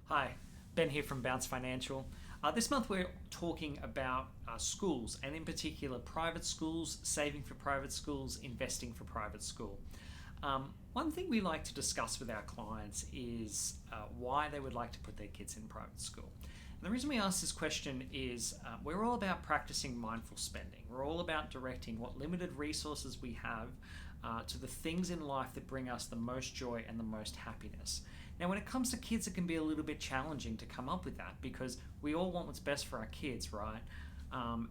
Hi, Ben here from Bounce Financial. This month we're talking about schools, and in particular private schools, saving for private schools, investing for private school. One thing we like to discuss with our clients is why they would like to put their kids in private school. And the reason we ask this question is we're all about practicing mindful spending. We're all about directing what limited resources we have to the things in life that bring us the most joy and the most happiness. Now, when it comes to kids, it can be a little bit challenging to come up with that because we all want what's best for our kids, right?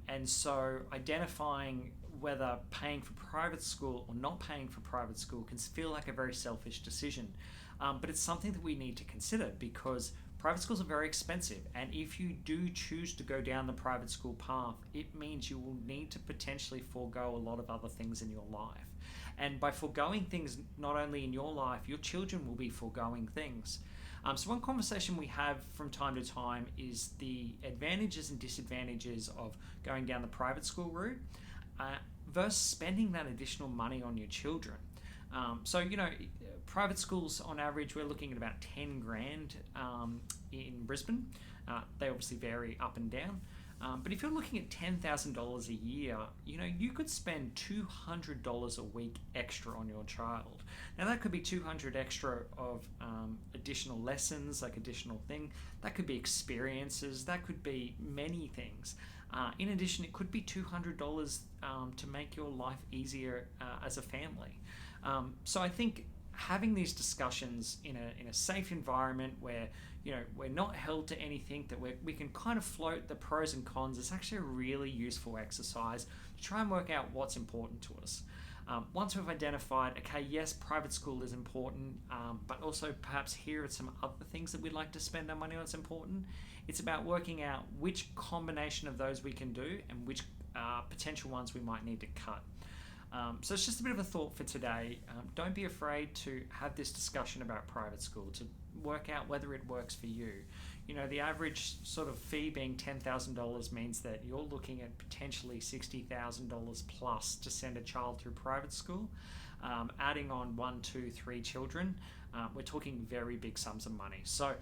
And so identifying whether paying for private school or not paying for private school can feel like a very selfish decision. But it's something that we need to consider because private schools are very expensive. And if you do choose to go down the private school path, it means you will need to potentially forego a lot of other things in your life. And by foregoing things, not only in your life, your children will be foregoing things. So one conversation we have from time to time is the advantages and disadvantages of going down the private school route versus spending that additional money on your children. Private schools on average, we're looking at about 10 grand in Brisbane. They obviously vary up and down. But if you're looking at $10,000 a year, you could spend $200 a week extra on your child. Now that could be 200 extra of additional lessons, like additional thing. That could be experiences. That could be many things. In addition, it could be $200 to make your life easier as a family. So I think having these discussions in a safe environment where we're not held to anything, that we can kind of float the pros and cons, is actually a really useful exercise to try and work out what's important to us. Once we've identified, okay, yes, private school is important, but also perhaps here are some other things that we'd like to spend our money on that's important. It's about working out which combination of those we can do and which potential ones we might need to cut. So it's just a bit of a thought for today. Don't be afraid to have this discussion about private school to work out whether it works for you. The average sort of fee being $10,000 means that you're looking at potentially $60,000 plus to send a child through private school. Adding on 1, 2, 3 children, we're talking very big sums of money. So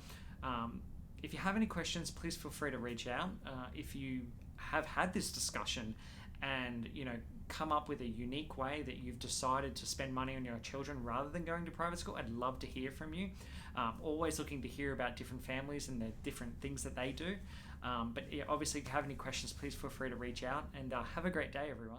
if you have any questions, please feel free to reach out. If you have had this discussion and come up with a unique way that you've decided to spend money on your children rather than going to private school, I'd love to hear from you. Always looking to hear about different families and the different things that they do. But obviously, if you have any questions, please feel free to reach out, and have a great day, everyone.